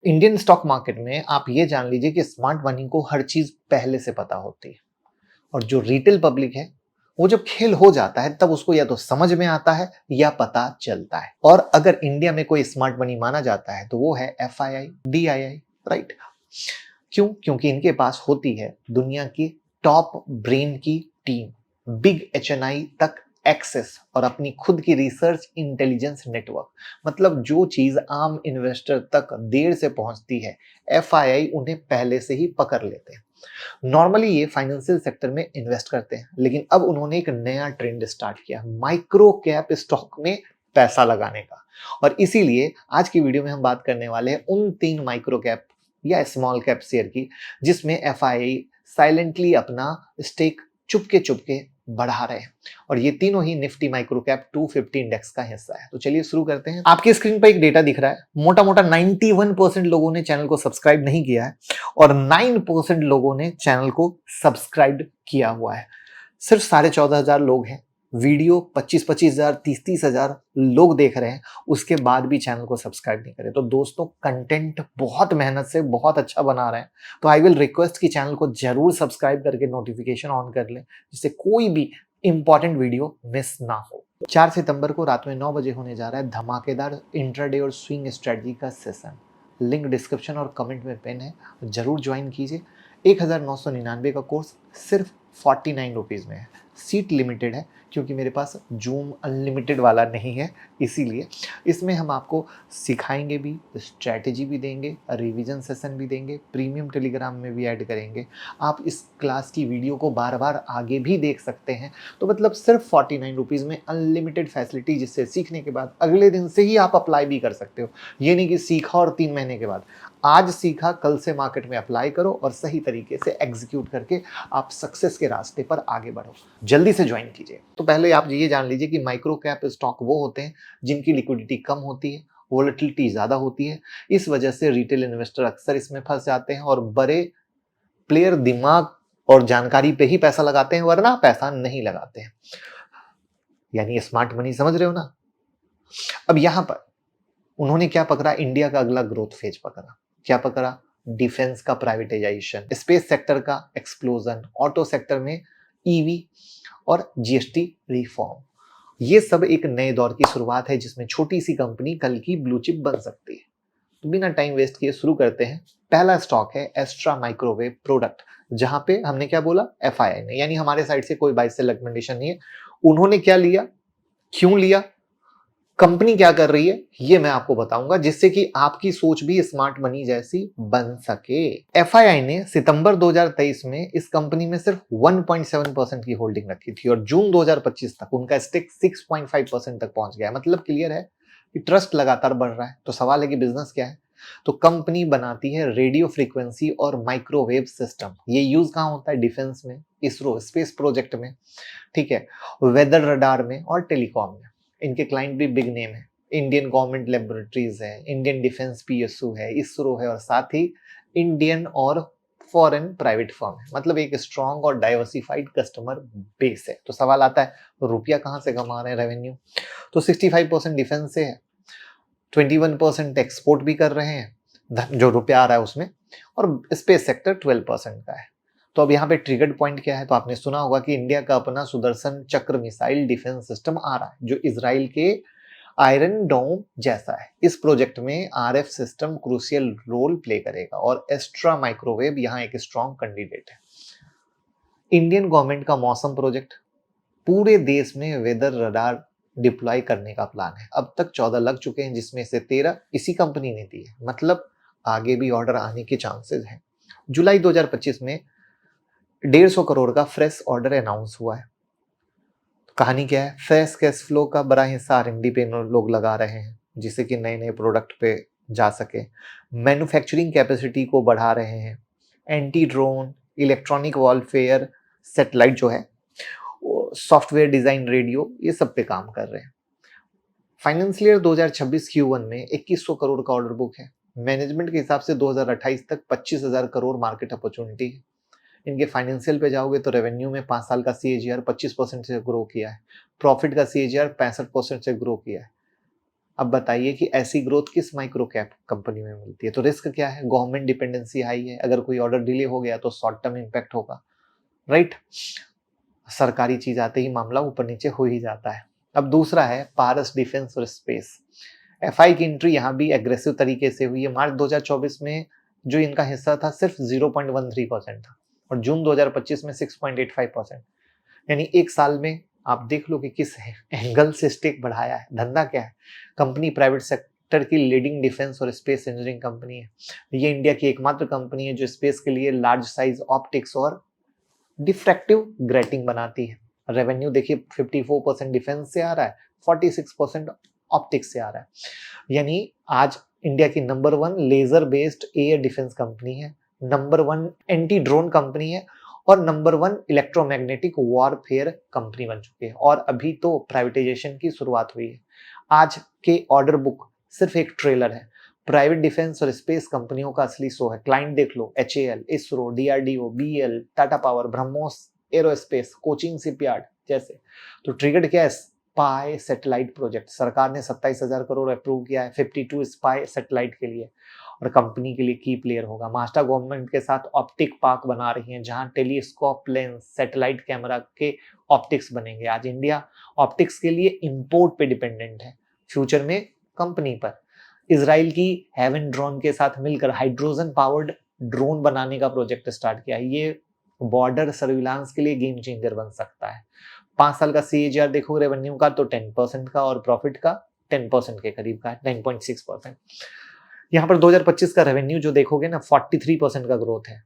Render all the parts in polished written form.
Indian stock market में आप ये जान लीजिए कि स्मार्ट मनी को हर चीज पहले से पता होती है, और जो रिटेल पब्लिक है वो जब खेल हो जाता है तब उसको या तो समझ में आता है या पता चलता है। और अगर इंडिया में कोई स्मार्ट मनी माना जाता है तो वो है FII, DII, राइट। क्यों? क्योंकि इनके पास होती है दुनिया की टॉप ब्रेन की टीम, बिग HNI तक एक्सेस और अपनी खुद की रिसर्च इंटेलिजेंस नेटवर्क। मतलब जो चीज आम इन्वेस्टर तक देर से पहुंचती है, FII उन्हें पहले से ही पकड़ लेते हैं। नॉर्मली ये फाइनेंशियल सेक्टर में इन्वेस्ट करते हैं, लेकिन अब उन्होंने एक नया ट्रेंड स्टार्ट किया, माइक्रो कैप स्टॉक में पैसा लगाने का। और इसीलिए आज की वीडियो में हम बात करने वाले हैं उन 3 माइक्रो कैप या स्मॉल कैप शेयर की जिसमें FII साइलेंटली अपना स्टेक चुपके चुपके बढ़ा रहे हैं। और ये तीनों ही निफ्टी माइक्रो कैप 250 इंडेक्स का हिस्सा है। तो चलिए शुरू करते हैं। आपकी स्क्रीन पर एक डेटा दिख रहा है, मोटा मोटा 91% लोगों ने चैनल को सब्सक्राइब नहीं किया है और 9% लोगों ने चैनल को सब्सक्राइब किया हुआ है। सिर्फ 14,500 लोग हैं, वीडियो 25,000 30,000 लोग देख रहे हैं, उसके बाद भी चैनल को सब्सक्राइब नहीं करें। तो दोस्तों, कंटेंट बहुत मेहनत से बहुत अच्छा बना रहे हैं, तो आई विल रिक्वेस्ट कि चैनल को जरूर सब्सक्राइब करके नोटिफिकेशन ऑन कर लें, जिससे कोई भी इंपॉर्टेंट वीडियो मिस ना हो। 4 सितंबर को रात में 9 बजे होने जा रहा है धमाकेदार इंट्राडे और स्विंग स्ट्रेटजी का सेशन। लिंक डिस्क्रिप्शन और कमेंट में पिन है, जरूर ज्वाइन कीजिए। 1999 का कोर्स सिर्फ 49 रुपीज़ में है। सीट लिमिटेड है क्योंकि मेरे पास जूम अनलिमिटेड वाला नहीं है, इसीलिए इसमें हम आपको सिखाएंगे भी, स्ट्रैटेजी भी देंगे, रिवीजन सेशन भी देंगे, प्रीमियम टेलीग्राम में भी ऐड करेंगे। आप इस क्लास की वीडियो को बार बार आगे भी देख सकते हैं। तो मतलब सिर्फ 49 रुपीज़ में अनलिमिटेड फैसिलिटी, जिससे सीखने के बाद अगले दिन से ही आप अप्लाई भी कर सकते हो। ये नहीं कि सीखा और 3 महीने के बाद, आज सीखा कल से मार्केट में अप्लाई करो और सही तरीके से एग्जीक्यूट करके आप सक्सेस के रास्ते पर आगे बढ़ो। जल्दी से ज्वाइन कीजिए। तो पहले आप ये जान लीजिए कि माइक्रो कैप स्टॉक वो होते हैं जिनकी लिक्विडिटी कम होती है, वोलेटिलिटी ज्यादा होती है। इस वजह से रिटेल इन्वेस्टर अक्सर इसमें फंस जाते हैं और बड़े प्लेयर दिमाग और जानकारी पे ही पैसा लगाते हैं, वरना पैसा नहीं लगाते हैं। यानी स्मार्ट मनी, समझ रहे हो ना। अब यहां पर उन्होंने क्या पकड़ा? इंडिया का अगला ग्रोथ फेज पकड़ा। क्या पकड़ा? डिफेंस का प्राइवेटाइजेशन, स्पेस सेक्टर का एक्सप्लोजन, ऑटो सेक्टर में ईवी और GST रिफॉर्म। ये सब एक नए दौर की शुरुआत है जिसमें छोटी सी कंपनी कल की ब्लू चिप बन सकती है। तो बिना टाइम वेस्ट किए शुरू करते हैं। पहला स्टॉक है एस्ट्रा माइक्रोवेव प्रोडक्ट, जहां पे हमने क्या बोला? FII ने, यानी हमारे साइड से कोई बाइस से रिकमेंडेशन नहीं है। उन्होंने क्या लिया, क्यों लिया, कंपनी क्या कर रही है, ये मैं आपको बताऊंगा, जिससे कि आपकी सोच भी स्मार्ट मनी जैसी बन सके। FII ने सितंबर 2023 में इस कंपनी में सिर्फ 1.7% की होल्डिंग रखी थी और जून 2025 तक उनका स्टेक 6.5% तक पहुंच गया। मतलब क्लियर है कि ट्रस्ट लगातार बढ़ रहा है। तो सवाल है कि बिजनेस क्या है? तो कंपनी बनाती है रेडियो फ्रीक्वेंसी और माइक्रोवेव सिस्टम। ये यूज कहां होता है? डिफेंस में, इसरो स्पेस प्रोजेक्ट में, ठीक है, वेदर रडार में और टेलीकॉम में। इनके क्लाइंट भी बिग नेम है, इंडियन गवर्नमेंट लेबोरेटरीज है, इंडियन डिफेंस PSU है, इसरो है और साथ ही इंडियन और फॉरेन प्राइवेट फर्म है। मतलब एक स्ट्रॉन्ग और डाइवर्सिफाइड कस्टमर बेस है। तो सवाल आता है, रुपया कहां से कमा रहे हैं, रेवेन्यू? तो 65% डिफेंस से है, 21% एक्सपोर्ट भी कर रहे हैं, जो रुपया आ रहा है उसमें, और स्पेस सेक्टर 12% का है। तो अब यहाँ पे ट्रिगर्ड पॉइंट क्या है? तो आपने सुना होगा कि इंडिया का अपना सुदर्शन चक्र मिसाइल डिफेंस सिस्टम आ रहा है, जो इजराइल के आयरन डोम जैसा है। इस प्रोजेक्ट में RF system crucial role play करेगा और एस्ट्रा माइक्रोवेव यहाँ एक स्ट्रॉन्ग कैंडिडेट है। इंडियन गवर्नमेंट का मौसम प्रोजेक्ट, पूरे देश में वेदर रडार डिप्लॉय करने का प्लान है। अब तक 14 लग चुके हैं, जिसमें से 13 इसी कंपनी ने दी है। मतलब आगे भी ऑर्डर आने के चांसेस हैं। जुलाई 2025 में 150 करोड़ का फ्रेश ऑर्डर अनाउंस हुआ है। तो कहानी क्या है? फ्रेश कैश फ्लो का बड़ा हिस्सा R&D पे लोग लगा रहे हैं, जिससे कि नए नए प्रोडक्ट पे जा सके। मैन्युफैक्चरिंग कैपेसिटी को बढ़ा रहे हैं। Anti drone, electronic warfare, satellite जो है, सॉफ्टवेयर डिजाइन, रेडियो, ये सब पे काम कर रहे हैं। फाइनेंशियल ईयर 2026 Q1 में 2100 करोड़ का ऑर्डर बुक है। मैनेजमेंट के हिसाब से 2028 तक 25,000 करोड़ मार्केट अपॉर्चुनिटी है। इनके फाइनेंशियल पे जाओगे तो रेवेन्यू में 5 साल का CAGR 25% से ग्रो किया है, प्रॉफिट का CAGR 65% से ग्रो किया है। अब बताइए कि ऐसी ग्रोथ किस माइक्रो कैप कंपनी में मिलती है? तो रिस्क क्या है? गवर्नमेंट डिपेंडेंसी हाई है, अगर कोई ऑर्डर डिले हो गया तो शॉर्ट टर्म इम्पैक्ट होगा, राइट? सरकारी चीज आते ही मामला ऊपर नीचे हो ही जाता है। अब दूसरा है पारस डिफेंस और स्पेस। एफआई की एंट्री यहाँ भी एग्रेसिव तरीके से हुई है। मार्च 2024 में जो इनका हिस्सा था सिर्फ 0.13% था और जून 2025 में 6.85%। यानी एक साल में आप देख लो कि किस एंगल से स्टेक बढ़ाया है। धंधा क्या है? कंपनी प्राइवेट सेक्टर की लीडिंग डिफेंस और स्पेस इंजीनियरिंग कंपनी है। ये इंडिया की एकमात्र कंपनी है जो स्पेस के लिए लार्ज साइज ऑप्टिक्स और डिफ्रैक्टिव ग्रेटिंग बनाती है। रेवेन्यू देखिए 54% डिफेंस से आ रहा है, 46% ऑप्टिक्स से आ रहा है। यानी आज इंडिया की number 1 laser based air defence company है, नंबर 1 एंटी ड्रोन कंपनी है और नंबर 1 इलेक्ट्रोमैग्नेटिक वॉरफेयर कंपनी बन चुकी है। और अभी तो प्राइवेटाइजेशन की शुरुआत हुई है। आज के ऑर्डर बुक सिर्फ एक ट्रेलर है। प्राइवेट डिफेंस और स्पेस कंपनियों का असली शो है। क्लाइंट देख लो, HAL, ISRO, DRDO, BL, Tata power, BrahMos aerospace, coaching shipyard जैसे। तो ट्रिगर्ड क्या है? Spy satellite project. सरकार ने 27,000 करोड़ अप्रूव किया है 52 स्पाई सैटेलाइट के लिए और कंपनी के लिए की प्लेयर होगा। महाराष्ट्र गवर्नमेंट के साथ ऑप्टिक पार्क बना रही है जहां टेलीस्कोप लेंस, सैटेलाइट कैमरा के ऑप्टिक्स बनेंगे। आज इंडिया ऑप्टिक्स के लिए इंपोर्ट पे डिपेंडेंट है, फ्यूचर में कंपनी पर। इजराइल की हेवन ड्रोन के साथ मिलकर हाइड्रोजन पावर्ड ड्रोन बनाने का प्रोजेक्ट स्टार्ट किया है। ये बॉर्डर सर्विलांस के लिए गेम चेंजर बन सकता है। 5 साल का CAGR देखोगे रेवेन्यू का तो 10% का और प्रॉफिट का 10% के करीब का है, 9.6%। यहाँ पर 2025 का रेवेन्यू जो देखोगे ना 43% का ग्रोथ है,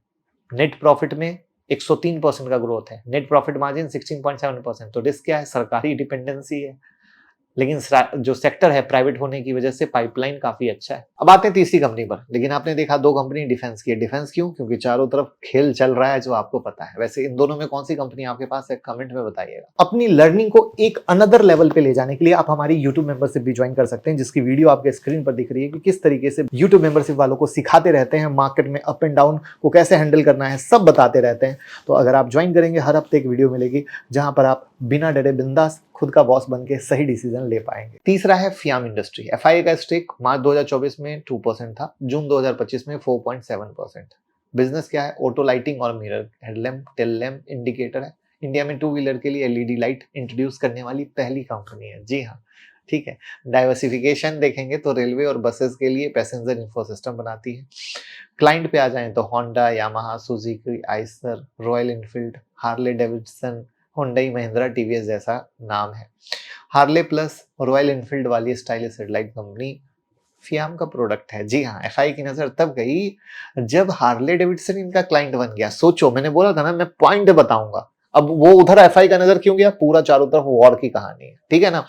नेट प्रॉफिट में 103% का ग्रोथ है, नेट प्रॉफिट मार्जिन 16.7%। तो रिस्क क्या है? सरकारी डिपेंडेंसी है, लेकिन जो सेक्टर है प्राइवेट होने की वजह से पाइपलाइन काफी अच्छा है। अब आते हैं तीसरी कंपनी पर। लेकिन आपने देखा 2 कंपनी डिफेंस की है। डिफेंस क्यों? क्योंकि चारों तरफ खेल चल रहा है जो आपको पता है। वैसे इन दोनों में कौन सी कंपनी आपके पास है, कमेंट में बताइएगा। अपनी लर्निंग को एक अनदर लेवल पे ले जाने के लिए आप हमारी यूट्यूब मेंबरशिप भी ज्वाइन कर सकते हैं, जिसकी वीडियो आपके स्क्रीन पर दिख रही है कि किस तरीके से यूट्यूब मेंबरशिप वालों को सिखाते रहते हैं मार्केट में अप एंड डाउन को कैसे हैंडल करना है, सब बताते रहते हैं। तो अगर आप ज्वाइन करेंगे हर हफ्ते एक वीडियो मिलेगी जहां पर आप बिना डरे बिंदास खुद का बॉस बन के सही डिसीजन ले पाएंगे। तीसरा है FIAM इंडस्ट्री। FIA का स्टेक मार्च 2024 में 2% था, जून 2025 में 4.7%। बिजनेस क्या है? ऑटो लाइटिंग और mirror, headlamp, tail lamp, indicator है। इंडिया में 2 व्हीलर के लिए LED लाइट इंट्रोड्यूस करने वाली पहली कंपनी है। जी हाँ, ठीक है। डाइवर्सिफिकेशन देखेंगे तो रेलवे और बसेस के लिए पैसेंजर इंफो सिस्टम बनाती है। क्लाइंट पे आ जाएं तो Honda, Yamaha, Suzuki, Eicher, royal Enfield, Harley Davidson, Hyundai, Mahindra, TVS जैसा नाम है। हार्ले प्लस रॉयल एनफील्ड वाली स्टाइलिश हेडलाइट कंपनी FIAM का प्रोडक्ट है। जी हाँ, FI की नजर तब गई जब हार्ले डेविडसन इनका क्लाइंट बन गया। सोचो, मैंने बोला था ना मैं पॉइंट बताऊंगा। अब वो उधर FI का नजर क्यों गया? पूरा चारों तरफ वॉर की कहानी है, ठीक है ना।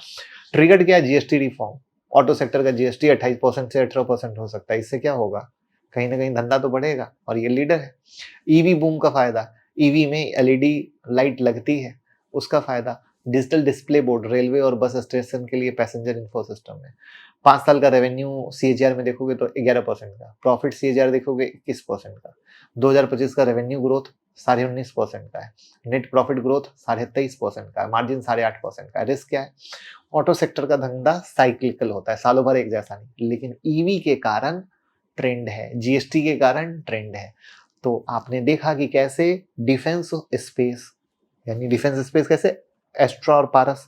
ट्रिगर्ड क्या है? GST reform. ऑटो सेक्टर का GST 28% से 18% हो सकता है। इससे क्या होगा? कहीं ना कहीं धंधा तो बढ़ेगा और ये लीडर है। EV बूम का फायदा, EV में LED लाइट लगती है, उसका फायदा। डिजिटल डिस्प्ले बोर्ड रेलवे और बस स्टेशन के लिए पैसेंजर इंफो सिस्टम है। 5 साल का रेवेन्यू CAGR में देखोगे तो 11% का, प्रॉफिट CAGR देखोगे 21% का। 2025 का रेवेन्यू ग्रोथ 19.5% का है, नेट प्रॉफिट ग्रोथ 23.5% का है, मार्जिन 8.5% का है। रिस्क क्या है? ऑटो सेक्टर का धंधा साइक्लिकल होता है, सालों भर एक जैसा नहीं, लेकिन EV के कारण ट्रेंड है, GST के कारण ट्रेंड है। तो आपने देखा कि कैसे डिफेंस स्पेस, यानी डिफेंस स्पेस कैसे एस्ट्रा और पारस,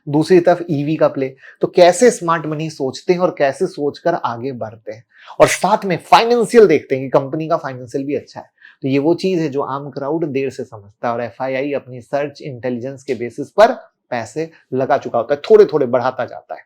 दूसरी तरफ EV का प्ले। तो कैसे स्मार्ट मनी सोचते हैं और कैसे सोचकर आगे बढ़ते हैं, और साथ में फाइनेंशियल देखते हैं कि कंपनी का फाइनेंशियल भी अच्छा है। तो ये वो चीज है जो आम क्राउड देर से समझता है, और FII अपनी सर्च इंटेलिजेंस के बेसिस पर पैसे लगा चुका होता है, थोड़े थोड़े बढ़ाता जाता है,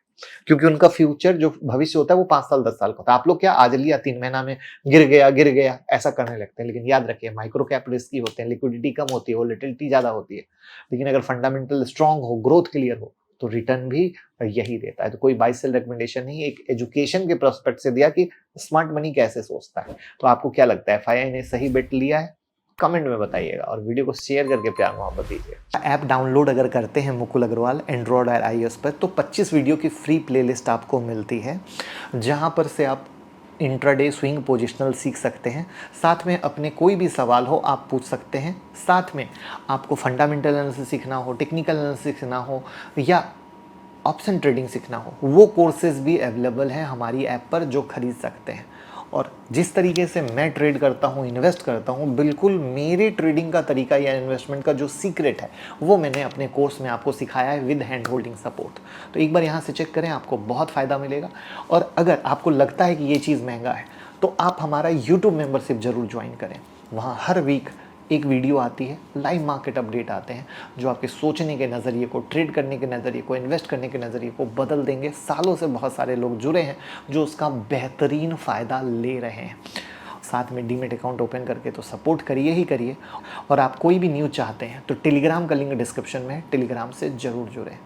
क्योंकि उनका फ्यूचर जो भविष्य होता है वो 5 साल 10 साल का होता है। आप लोग क्या आज लिया 3 महीना में गिर गया ऐसा करने लगते हैं, लेकिन याद रखिए माइक्रो कैप रिस्की होते हैं, लिक्विडिटी कम होती है, वोलेटिलिटी ज्यादा होती है। लेकिन अगर फंडामेंटल स्ट्रांग हो, ग्रोथ क्लियर हो, तो रिटर्न भी यही देता है। तो कोई बाय सेल रिकमेंडेशन नहीं, एक एजुकेशन के प्रोस्पेक्ट से दिया कि स्मार्ट मनी कैसे सोचता है। तो आपको क्या लगता है, FII ने सही बेट लिया है? कमेंट में बताइएगा और वीडियो को शेयर करके प्यार मोहब्बत दीजिए। ऐप डाउनलोड अगर करते हैं मुकुल अग्रवाल एंड्रॉयड और iOS पर, तो 25 वीडियो की फ्री प्लेलिस्ट आपको मिलती है, जहां पर से आप इंट्राडे स्विंग पोजिशनल सीख सकते हैं। साथ में अपने कोई भी सवाल हो आप पूछ सकते हैं। साथ में आपको फंडामेंटल एनालिसिस सीखना हो, टेक्निकल एनालिसिस सीखना हो, या ऑप्शन ट्रेडिंग सीखना हो, वो कोर्सेज भी अवेलेबल हैं हमारी ऐप पर जो खरीद सकते हैं। और जिस तरीके से मैं ट्रेड करता हूँ, इन्वेस्ट करता हूँ, बिल्कुल मेरे ट्रेडिंग का तरीका या इन्वेस्टमेंट का जो सीक्रेट है वो मैंने अपने कोर्स में आपको सिखाया है विद हैंड होल्डिंग सपोर्ट। तो एक बार यहाँ से चेक करें, आपको बहुत फ़ायदा मिलेगा। और अगर आपको लगता है कि ये चीज़ महंगा है तो आप हमारा यूट्यूब मेंबरशिप ज़रूर ज्वाइन करें। वहाँ हर वीक एक वीडियो आती है, लाइव मार्केट अपडेट आते हैं जो आपके सोचने के नज़रिए को, ट्रेड करने के नज़रिए को, इन्वेस्ट करने के नज़रिए को बदल देंगे। सालों से बहुत सारे लोग जुड़े हैं जो उसका बेहतरीन फ़ायदा ले रहे हैं। साथ में डीमेट अकाउंट ओपन करके तो सपोर्ट करिए ही करिए। और आप कोई भी न्यूज़ चाहते हैं तो टेलीग्राम का लिंक डिस्क्रिप्शन में है, टेलीग्राम से ज़रूर जुड़ें।